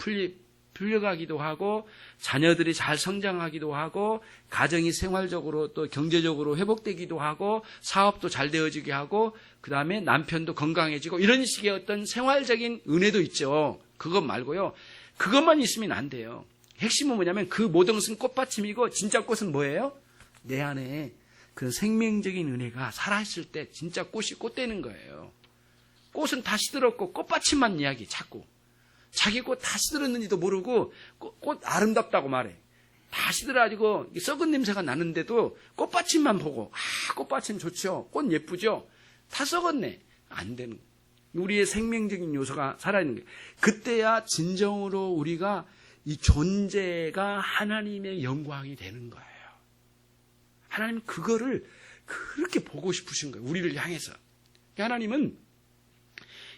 풀려가기도 하고 자녀들이 잘 성장하기도 하고 가정이 생활적으로 또 경제적으로 회복되기도 하고 사업도 잘 되어지게 하고 그 다음에 남편도 건강해지고 이런 식의 어떤 생활적인 은혜도 있죠. 그것 말고요. 그것만 있으면 안 돼요. 핵심은 뭐냐면 그 모든 것은 꽃받침이고 진짜 꽃은 뭐예요? 내 안에 그 생명적인 은혜가 살아있을 때 진짜 꽃이 꽃되는 거예요. 꽃은 다 시들었고 꽃받침만 이야기 자꾸. 자기 꽃 다 시들었는지도 모르고 꽃 아름답다고 말해. 다 시들어가지고 썩은 냄새가 나는데도 꽃받침만 보고 꽃받침 좋죠. 꽃 예쁘죠. 다 썩었네. 안 되는 거예요. 우리의 생명적인 요소가 살아있는 거예요. 그때야 진정으로 우리가 이 존재가 하나님의 영광이 되는 거예요. 하나님 그거를 그렇게 보고 싶으신 거예요. 우리를 향해서. 하나님은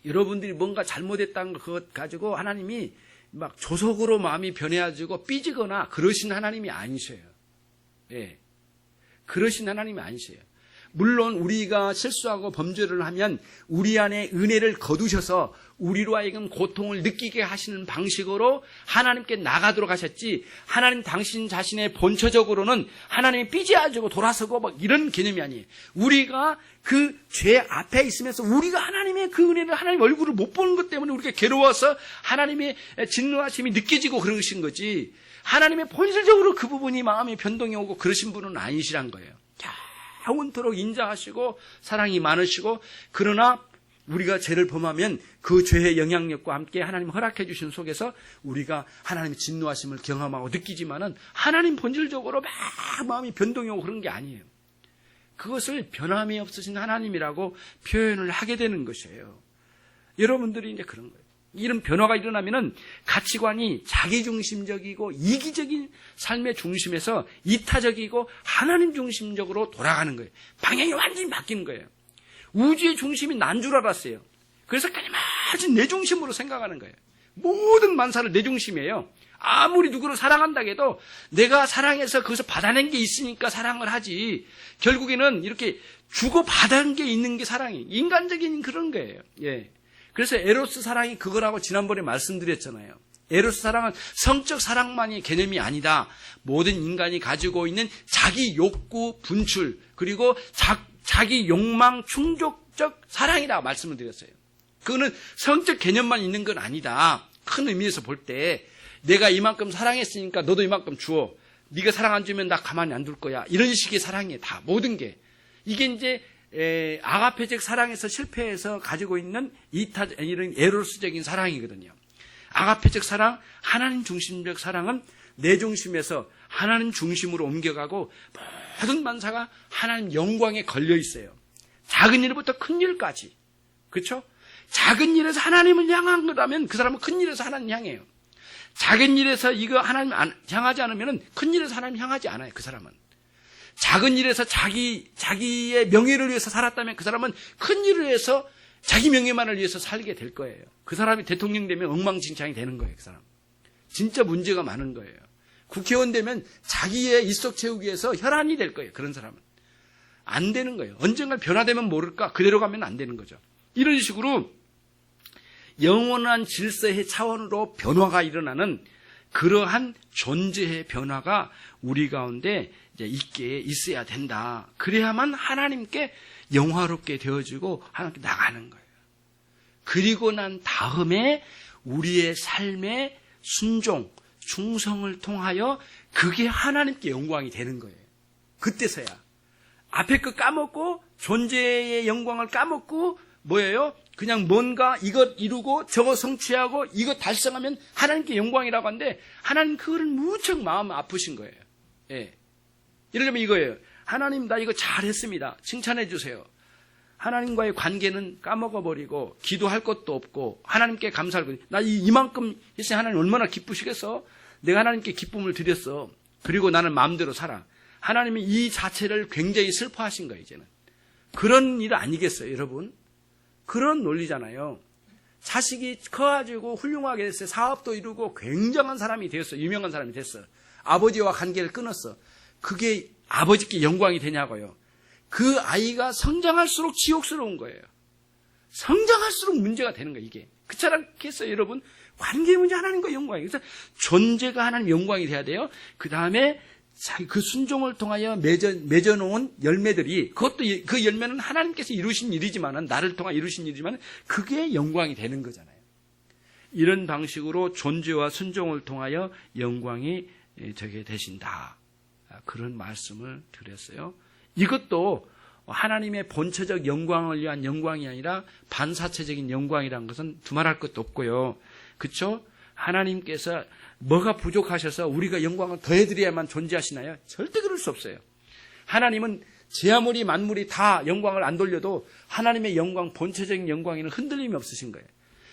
여러분들이 뭔가 잘못했다는 것 가지고 하나님이 막 조속으로 마음이 변해가지고 삐지거나 그러신 하나님이 아니셔요. 예. 그러신 하나님이 아니셔요. 물론 우리가 실수하고 범죄를 하면 우리 안에 은혜를 거두셔서 우리로 하여금 고통을 느끼게 하시는 방식으로 하나님께 나가도록 하셨지, 하나님 당신 자신의 본처적으로는 하나님이 삐져가지고 돌아서고 막 이런 개념이 아니에요. 우리가 그 죄 앞에 있으면서 우리가 하나님의 그 은혜를, 하나님 얼굴을 못 보는 것 때문에 우리가 괴로워서 하나님의 진노하심이 느껴지고 그런 것인 거지, 하나님의 본질적으로 그 부분이 마음의 변동이 오고 그러신 분은 아니시란 거예요. 영원토록 인자하시고 사랑이 많으시고, 그러나 우리가 죄를 범하면 그 죄의 영향력과 함께 하나님 허락해 주신 속에서 우리가 하나님의 진노하심을 경험하고 느끼지만은 하나님 본질적으로 막 마음이 변동이 오고 그런 게 아니에요. 그것을 변함이 없으신 하나님이라고 표현을 하게 되는 것이에요. 여러분들이 이제 그런 거예요. 이런 변화가 일어나면은 가치관이 자기중심적이고 이기적인 삶의 중심에서 이타적이고 하나님 중심적으로 돌아가는 거예요. 방향이 완전히 바뀌는 거예요. 우주의 중심이 난 줄 알았어요. 그래서 끊임없이 내 중심으로 생각하는 거예요. 모든 만사를 내 중심이에요. 아무리 누구를 사랑한다고 해도 내가 사랑해서 거기서 받아낸 게 있으니까 사랑을 하지, 결국에는 이렇게 주고 받은 게 있는 게 사랑이 인간적인 그런 거예요. 예. 그래서 에로스 사랑이 그거라고 지난번에 말씀드렸잖아요. 에로스 사랑은 성적 사랑만이 개념이 아니다. 모든 인간이 가지고 있는 자기 욕구 분출, 그리고 자기 욕망 충족적 사랑이라고 말씀을 드렸어요. 그거는 성적 개념만 있는 건 아니다. 큰 의미에서 볼 때 내가 이만큼 사랑했으니까 너도 이만큼 주어. 네가 사랑 안 주면 나 가만히 안 둘 거야. 이런 식의 사랑이에요. 다 모든 게. 이게 이제 아가페적 사랑에서 실패해서 가지고 있는 이런 에로스적인 사랑이거든요. 아가페적 사랑, 하나님 중심적 사랑은 내 중심에서 하나님 중심으로 옮겨가고 모든 만사가 하나님 영광에 걸려 있어요. 작은 일부터 큰 일까지. 그렇죠? 작은 일에서 하나님을 향한 거라면 그 사람은 큰 일에서 하나님 향해요. 작은 일에서 이거 하나님 향하지 않으면 큰 일에서 하나님 향하지 않아요. 그 사람은. 작은 일에서 자기의 명예를 위해서 살았다면 그 사람은 큰 일을 위해서 자기 명예만을 위해서 살게 될 거예요. 그 사람이 대통령 되면 엉망진창이 되는 거예요. 그 사람. 진짜 문제가 많은 거예요. 국회의원 되면 자기의 일속 채우기 위해서 혈안이 될 거예요. 그런 사람은. 안 되는 거예요. 언젠가 변화되면 모를까? 그대로 가면 안 되는 거죠. 이런 식으로 영원한 질서의 차원으로 변화가 일어나는 그러한 존재의 변화가 우리 가운데 이제 있어야 된다. 그래야만 하나님께 영화롭게 되어지고 하나님께 나가는 거예요. 그리고 난 다음에 우리의 삶의 순종, 충성을 통하여 그게 하나님께 영광이 되는 거예요. 그때서야. 앞에 거 까먹고 존재의 영광을 까먹고 뭐예요? 그냥 뭔가 이것 이루고 저거 성취하고 이것 달성하면 하나님께 영광이라고 하는데 하나님 그거를 무척 마음 아프신 거예요. 예. 예를 들면 이거예요. 하나님 나 이거 잘했습니다. 칭찬해 주세요. 하나님과의 관계는 까먹어버리고 기도할 것도 없고 하나님께 감사하고 나 이만큼 했으니 하나님 얼마나 기쁘시겠어? 내가 하나님께 기쁨을 드렸어. 그리고 나는 마음대로 살아. 하나님이 이 자체를 굉장히 슬퍼하신 거예요. 이제는. 그런 일 아니겠어요, 여러분? 그런 논리잖아요. 자식이 커가지고 훌륭하게 됐어요. 사업도 이루고 굉장한 사람이 되었어. 유명한 사람이 됐어. 아버지와 관계를 끊었어. 그게 아버지께 영광이 되냐고요. 그 아이가 성장할수록 지옥스러운 거예요. 성장할수록 문제가 되는 거예요, 이게. 그렇지 않겠어요, 여러분? 관계 문제 하나님과 영광이에요. 그래서 존재가 하나님 영광이 돼야 돼요. 그 다음에 그 순종을 통하여 맺어놓은 열매들이, 그것도 그 열매는 하나님께서 이루신 일이지만은, 나를 통해 이루신 일이지만은, 그게 영광이 되는 거잖아요. 이런 방식으로 존재와 순종을 통하여 영광이 되게 되신다. 그런 말씀을 드렸어요. 이것도 하나님의 본체적 영광을 위한 영광이 아니라 반사체적인 영광이라는 것은 두말할 것도 없고요. 그렇죠? 하나님께서 뭐가 부족하셔서 우리가 영광을 더해드려야만 존재하시나요? 절대 그럴 수 없어요. 하나님은 제 아무리 만물이 다 영광을 안 돌려도 하나님의 영광, 본체적인 영광에는 흔들림이 없으신 거예요.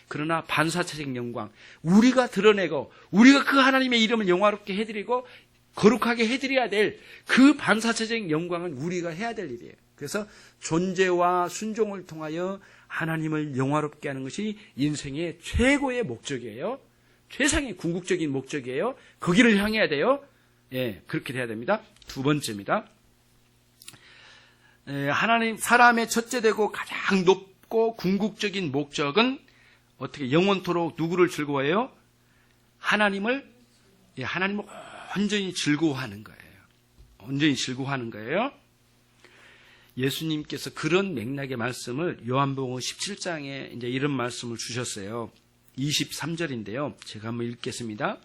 그러나 반사체적인 영광, 우리가 드러내고 우리가 그 하나님의 이름을 영화롭게 해드리고 거룩하게 해드려야 될 그 반사체적인 영광은 우리가 해야 될 일이에요. 그래서 존재와 순종을 통하여 하나님을 영화롭게 하는 것이 인생의 최고의 목적이에요. 최상의 궁극적인 목적이에요. 거기를 향해야 돼요. 예, 그렇게 돼야 됩니다. 두 번째입니다. 하나님, 사람의 첫째되고 가장 높고 궁극적인 목적은 어떻게 영원토록 누구를 즐거워해요? 하나님을 온전히 즐거워하는 거예요. 온전히 즐거워하는 거예요. 예수님께서 그런 맥락의 말씀을 요한복음 17장에 이제 이런 말씀을 주셨어요. 23절인데요. 제가 한번 읽겠습니다.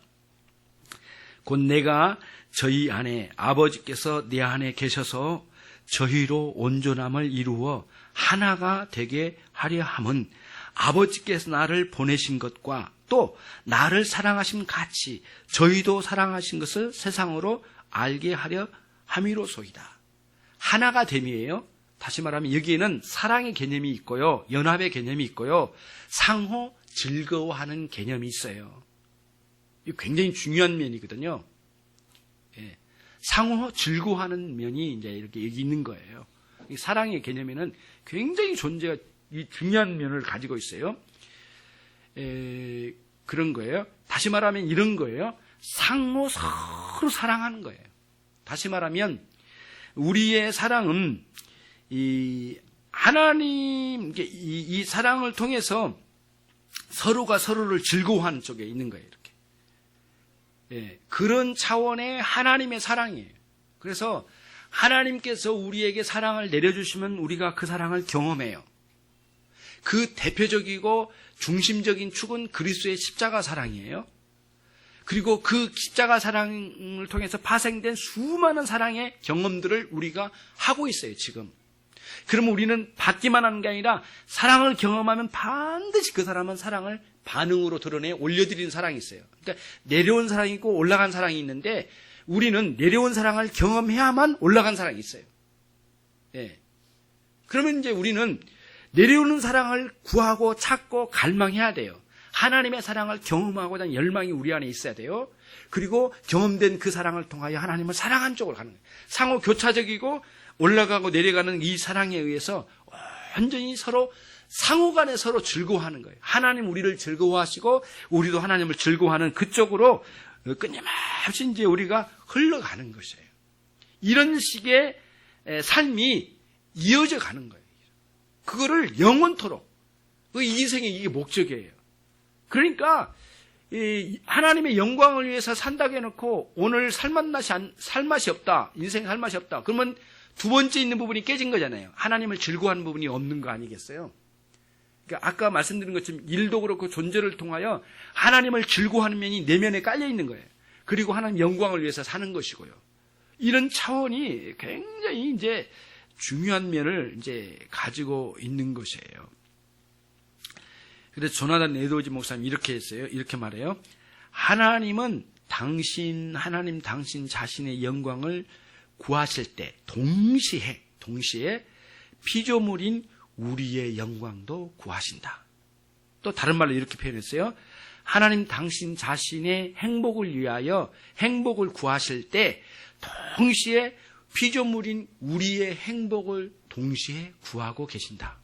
곧 내가 저희 안에 아버지께서 내 안에 계셔서 저희로 온전함을 이루어 하나가 되게 하려 함은 아버지께서 나를 보내신 것과 또 나를 사랑하심 같이 저희도 사랑하신 것을 세상으로 알게 하려 함이로소이다. 하나가 됨이에요. 다시 말하면 여기에는 사랑의 개념이 있고요. 연합의 개념이 있고요. 상호 즐거워하는 개념이 있어요. 이거 굉장히 중요한 면이거든요. 예. 상호 즐거워하는 면이 이제 이렇게 여기 있는 거예요. 이 사랑의 개념에는 굉장히 존재가 이 중요한 면을 가지고 있어요. 그런 거예요. 다시 말하면 이런 거예요. 상호 서로 사랑하는 거예요. 다시 말하면 우리의 사랑은 이 하나님 이 사랑을 통해서 서로가 서로를 즐거워하는 쪽에 있는 거예요. 이렇게. 예, 그런 차원의 하나님의 사랑이에요. 그래서 하나님께서 우리에게 사랑을 내려주시면 우리가 그 사랑을 경험해요. 그 대표적이고 중심적인 축은 그리스도의 십자가 사랑이에요. 그리고 그 십자가 사랑을 통해서 파생된 수많은 사랑의 경험들을 우리가 하고 있어요, 지금. 그러면 우리는 받기만 하는 게 아니라 사랑을 경험하면 반드시 그 사람은 사랑을 반응으로 드러내 올려드리는 사랑이 있어요. 그러니까 내려온 사랑이 있고 올라간 사랑이 있는데 우리는 내려온 사랑을 경험해야만 올라간 사랑이 있어요. 예. 그러면 이제 우리는 내려오는 사랑을 구하고 찾고 갈망해야 돼요. 하나님의 사랑을 경험하고자 하는 열망이 우리 안에 있어야 돼요. 그리고 경험된 그 사랑을 통하여 하나님을 사랑한 쪽으로 가는 거예요. 상호 교차적이고 올라가고 내려가는 이 사랑에 의해서 완전히 서로 상호 간에 서로 즐거워하는 거예요. 하나님 우리를 즐거워하시고 우리도 하나님을 즐거워하는 그쪽으로 끊임없이 이제 우리가 흘러가는 것이에요. 이런 식의 삶이 이어져 가는 거예요. 그거를 영원토록. 그 인생의 이게 목적이에요. 그러니까 하나님의 영광을 위해서 산다고 해놓고 오늘 살맛이 없다. 인생 살맛이 없다. 그러면 두 번째 있는 부분이 깨진 거잖아요. 하나님을 즐거워하는 부분이 없는 거 아니겠어요? 그러니까 아까 말씀드린 것처럼 일도 그렇고 존재를 통하여 하나님을 즐거워하는 면이 내면에 깔려 있는 거예요. 그리고 하나님 영광을 위해서 사는 것이고요. 이런 차원이 굉장히 이제 중요한 면을 이제 가지고 있는 것이에요. 그래서 조나단 에드워즈 목사님 이렇게 했어요. 이렇게 말해요. 하나님 당신 자신의 영광을 구하실 때 동시에 피조물인 우리의 영광도 구하신다. 또 다른 말로 이렇게 표현했어요. 하나님 당신 자신의 행복을 위하여 행복을 구하실 때 동시에 피조물인 우리의 행복을 동시에 구하고 계신다.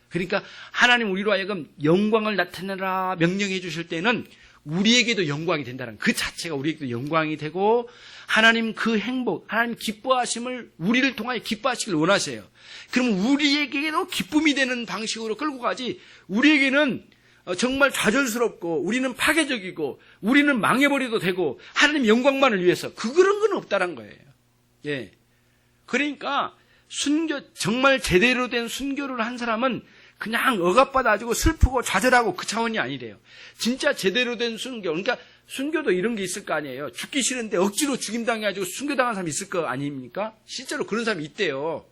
그러니까 하나님 우리로 하여금 영광을 나타내라 명령해 주실 때는 우리에게도 영광이 된다는 그 자체가 우리에게도 영광이 되고 하나님 그 행복, 하나님 기뻐하심을 우리를 통하여 기뻐하시길 원하세요. 그럼 우리에게도 기쁨이 되는 방식으로 끌고 가지 우리에게는 정말 좌절스럽고 우리는 파괴적이고 우리는 망해버려도 되고 하나님 영광만을 위해서 그런 건 없다는 거예요. 예. 그러니까 정말 제대로 된 순교를 한 사람은 그냥 억압받아가지고 슬프고 좌절하고 그 차원이 아니래요. 진짜 제대로 된 순교, 그러니까 순교도 이런 게 있을 거 아니에요. 죽기 싫은데 억지로 죽임당해가지고 순교당한 사람이 있을 거 아닙니까? 실제로 그런 사람이 있대요.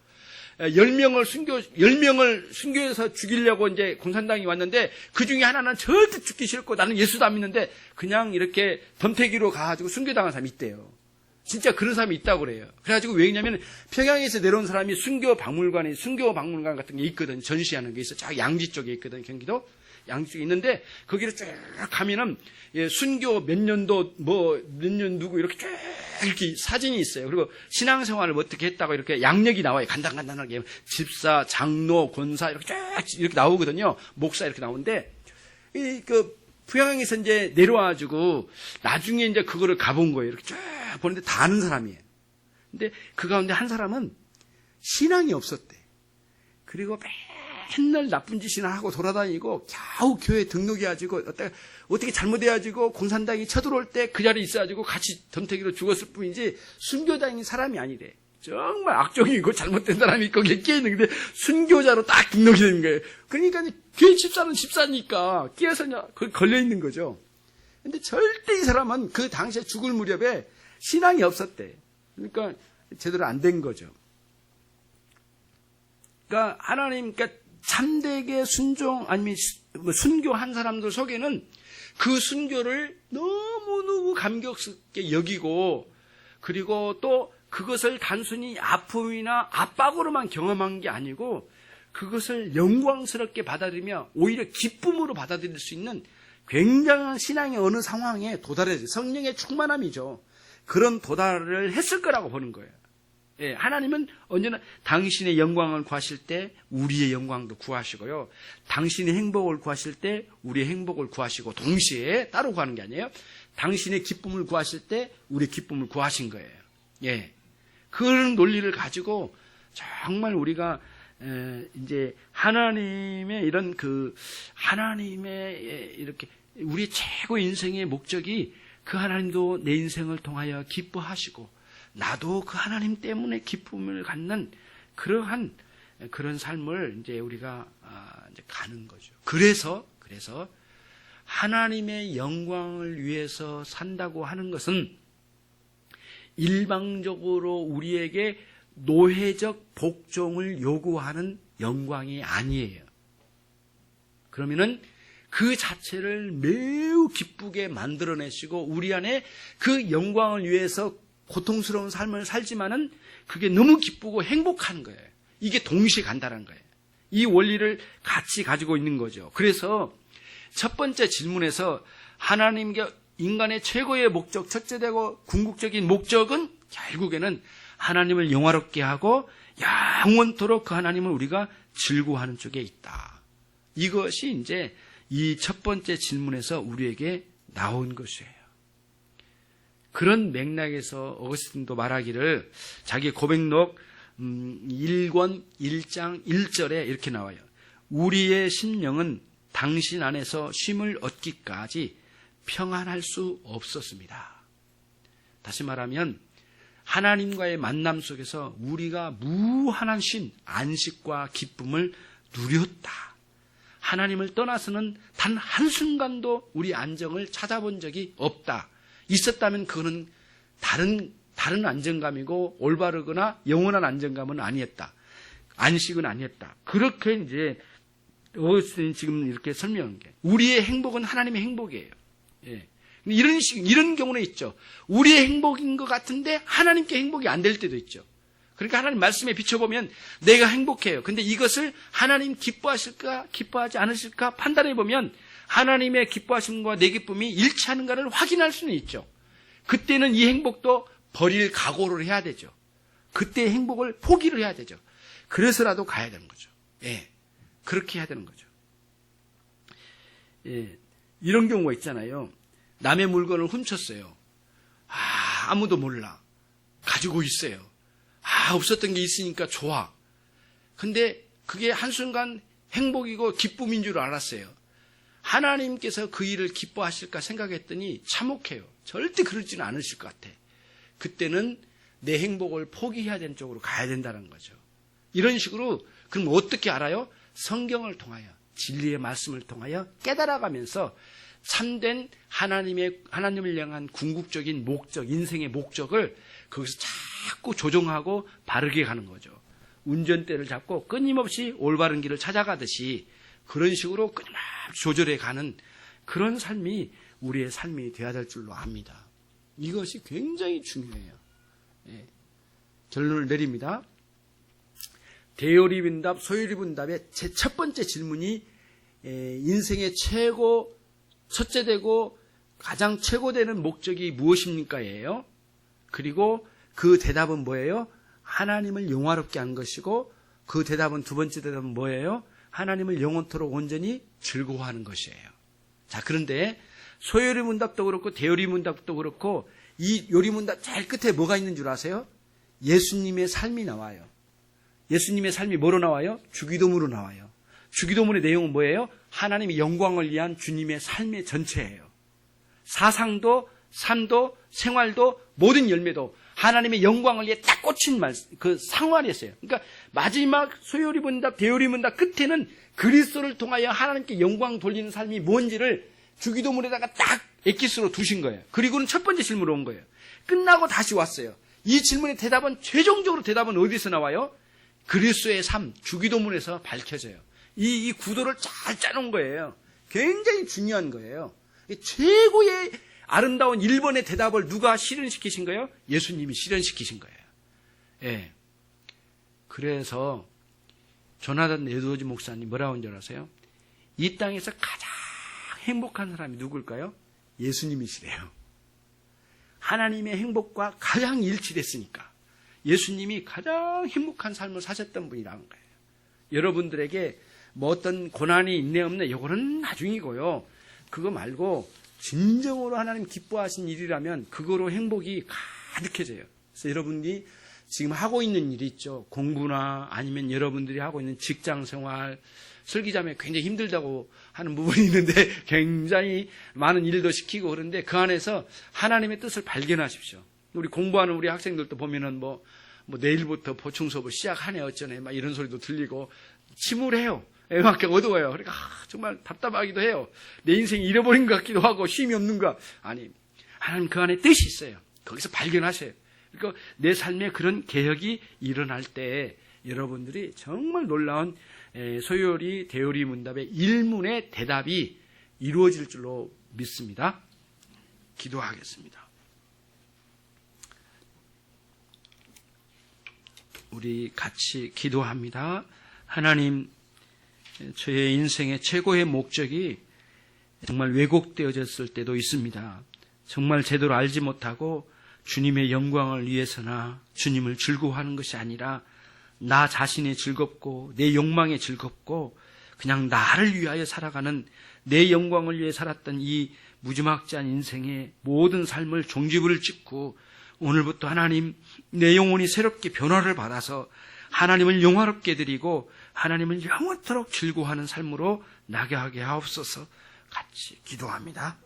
10명을 순교해서 죽이려고 이제 공산당이 왔는데 그 중에 하나는 절대 죽기 싫고 나는 예수도 안 믿는데 그냥 이렇게 덤태기로 가가지고 순교당한 사람이 있대요. 진짜 그런 사람이 있다고 그래요. 그래가지고 왜냐면 평양에서 내려온 사람이 순교 박물관 같은 게 있거든. 전시하는 게 있어. 저 양지 쪽에 있거든. 경기도 양지 쪽에 있는데 거기를 쭉 가면은 순교 몇 년도 몇 년 누구 이렇게 쭉 이렇게 사진이 있어요. 그리고 신앙생활을 어떻게 했다고 이렇게 양력이 나와요. 간단하게 집사, 장로, 권사 이렇게 쭉 이렇게 나오거든요. 목사 이렇게 나오는데 평양에서 이제 내려와가지고 나중에 이제 그거를 가본 거예요. 이렇게 쭉 보는데 다 아는 사람이에요. 근데 그 가운데 한 사람은 신앙이 없었대. 그리고 맨날 나쁜 짓이나 하고 돌아다니고 겨우 교회 등록해가지고 어떻게 잘못해가지고 공산당이 쳐들어올 때 그 자리에 있어가지고 같이 덤태기로 죽었을 뿐이지 순교자인 사람이 아니래. 정말 악종이고 잘못된 사람이 거기에 끼어있는 데 순교자로 딱 등록이 되는 거예요. 그러니까 교회 집사는 집사니까 끼어서 거기 걸려있는 거죠. 근데 절대 이 사람은 그 당시에 죽을 무렵에 신앙이 없었대. 그러니까 제대로 안 된 거죠. 그러니까 하나님, 그러니까 참되게 순종, 아니면 순교한 사람들 속에는 그 순교를 너무너무 감격스럽게 여기고, 그리고 또 그것을 단순히 아픔이나 압박으로만 경험한 게 아니고, 그것을 영광스럽게 받아들이며 오히려 기쁨으로 받아들일 수 있는 굉장한 신앙의 어느 상황에 도달해서 성령의 충만함이죠. 그런 도달을 했을 거라고 보는 거예요. 예, 하나님은 언제나 당신의 영광을 구하실 때 우리의 영광도 구하시고요. 당신의 행복을 구하실 때 우리의 행복을 구하시고 동시에 따로 구하는 게 아니에요. 당신의 기쁨을 구하실 때 우리의 기쁨을 구하신 거예요. 예, 그런 논리를 가지고 정말 우리가 이제 하나님의 이런 하나님의 이렇게 우리 최고 인생의 목적이 그 하나님도 내 인생을 통하여 기뻐하시고 나도 그 하나님 때문에 기쁨을 갖는 그러한 그런 삶을 이제 우리가 이제 가는 거죠. 그래서 하나님의 영광을 위해서 산다고 하는 것은 일방적으로 우리에게 노예적 복종을 요구하는 영광이 아니에요. 그러면은 그 자체를 매우 기쁘게 만들어내시고 우리 안에 그 영광을 위해서 고통스러운 삶을 살지만은 그게 너무 기쁘고 행복한 거예요. 이게 동시에 간다는 거예요. 이 원리를 같이 가지고 있는 거죠. 그래서 첫 번째 질문에서 하나님께 인간의 최고의 목적, 첫째되고 궁극적인 목적은 결국에는 하나님을 영화롭게 하고 영원토록 그 하나님을 우리가 즐거워하는 쪽에 있다. 이것이 이제 이 첫 번째 질문에서 우리에게 나온 것이에요. 그런 맥락에서 어거스틴도 말하기를 자기 고백록 1권 1장 1절에 이렇게 나와요. 우리의 심령은 당신 안에서 쉼을 얻기까지 평안할 수 없었습니다. 다시 말하면 하나님과의 만남 속에서 우리가 무한한 쉼, 안식과 기쁨을 누렸다. 하나님을 떠나서는 단 한순간도 우리 안정을 찾아본 적이 없다. 있었다면 그거는 다른 안정감이고 올바르거나 영원한 안정감은 아니었다. 안식은 아니었다. 그렇게 이제 어거스틴이 지금 이렇게 설명한 게, 우리의 행복은 하나님의 행복이에요. 예. 이런 경우는 있죠. 우리의 행복인 것 같은데 하나님께 행복이 안 될 때도 있죠. 그러니까 하나님 말씀에 비춰보면 내가 행복해요. 근데 이것을 하나님 기뻐하실까 기뻐하지 않으실까 판단해보면 하나님의 기뻐하심과 내 기쁨이 일치하는가를 확인할 수는 있죠. 그때는 이 행복도 버릴 각오를 해야 되죠. 그때의 행복을 포기를 해야 되죠. 그래서라도 가야 되는 거죠. 예. 그렇게 해야 되는 거죠. 예. 이런 경우가 있잖아요. 남의 물건을 훔쳤어요. 아무도 몰라. 가지고 있어요. 없었던 게 있으니까 좋아. 근데 그게 한순간 행복이고 기쁨인 줄 알았어요. 하나님께서 그 일을 기뻐하실까 생각했더니 참혹해요. 절대 그러지는 않으실 것 같아. 그때는 내 행복을 포기해야 되는 쪽으로 가야 된다는 거죠. 이런 식으로 그럼 어떻게 알아요? 성경을 통하여, 진리의 말씀을 통하여 깨달아가면서 참된 하나님을 향한 궁극적인 목적, 인생의 목적을 거기서 자꾸 조정하고 바르게 가는 거죠. 운전대를 잡고 끊임없이 올바른 길을 찾아가듯이 그런 식으로 끊임없이 조절해 가는 그런 삶이 우리의 삶이 되어야 될 줄로 압니다. 이것이 굉장히 중요해요. 예. 결론을 내립니다. 대요리분답, 소요리분답의 제 첫 번째 질문이 인생의 첫째 되고 가장 최고되는 목적이 무엇입니까?예요. 그리고 그 대답은 뭐예요? 하나님을 영화롭게 한 것이고, 그 대답은 두 번째 대답은 뭐예요? 하나님을 영원토록 온전히 즐거워하는 것이에요. 자, 그런데 소요리문답도 그렇고 대요리문답도 그렇고 이 요리문답 제일 끝에 뭐가 있는 줄 아세요? 예수님의 삶이 나와요. 예수님의 삶이 뭐로 나와요? 주기도문으로 나와요. 주기도문의 내용은 뭐예요? 하나님의 영광을 위한 주님의 삶의 전체예요. 사상도, 삶도, 생활도, 모든 열매도 하나님의 영광을 위해 딱 꽂힌 그 상환이었어요. 그러니까 마지막 소요리문답, 대요리문답 끝에는 그리스도를 통하여 하나님께 영광 돌리는 삶이 뭔지를 주기도문에다가 딱 엑기스로 두신 거예요. 그리고는 첫 번째 질문으로 온 거예요. 끝나고 다시 왔어요. 이 질문의 대답은, 최종적으로 대답은 어디서 나와요? 그리스도의 삶, 주기도문에서 밝혀져요. 이 구도를 잘 짜놓은 거예요. 굉장히 중요한 거예요. 최고의 아름다운 1번의 대답을 누가 실현시키신 거예요? 예수님이 실현시키신 거예요. 예. 그래서 조나단 에드워즈 목사님 뭐라고 한 줄 아세요? 이 땅에서 가장 행복한 사람이 누굴까요? 예수님이시래요. 하나님의 행복과 가장 일치됐으니까 예수님이 가장 행복한 삶을 사셨던 분이라는 거예요. 여러분들에게 뭐 어떤 고난이 있네 없네 이거는 나중이고요. 그거 말고 진정으로 하나님 기뻐하신 일이라면 그거로 행복이 가득해져요. 그래서 여러분이 지금 하고 있는 일이 있죠. 공부나 아니면 여러분들이 하고 있는 직장생활, 설기자매 굉장히 힘들다고 하는 부분이 있는데 굉장히 많은 일도 시키고 그런데 그 안에서 하나님의 뜻을 발견하십시오. 우리 공부하는 우리 학생들도 보면은 뭐 내일부터 보충 수업을 시작하네 어쩌네 막 이런 소리도 들리고 침울해요. 애막게 어두워요. 그러니까 정말 답답하기도 해요. 내 인생이 잃어버린 것 같기도 하고 쉼이 없는가. 아니, 하나님 그 안에 뜻이 있어요. 거기서 발견하세요. 그러니까 내 삶에 그런 개혁이 일어날 때 여러분들이 정말 놀라운 소요리 대요리 문답의 1문의 대답이 이루어질 줄로 믿습니다. 기도하겠습니다. 우리 같이 기도합니다. 하나님, 저의 인생의 최고의 목적이 정말 왜곡되어졌을 때도 있습니다. 정말 제대로 알지 못하고 주님의 영광을 위해서나 주님을 즐거워하는 것이 아니라 나 자신이 즐겁고 내 욕망에 즐겁고 그냥 나를 위하여 살아가는 내 영광을 위해 살았던 이 무지막지한 인생의 모든 삶을 종지부를 찍고 오늘부터 하나님 내 영혼이 새롭게 변화를 받아서 하나님을 영화롭게 드리고 하나님을 영원토록 즐거워하는 삶으로 나게 하게 하옵소서. 같이 기도합니다.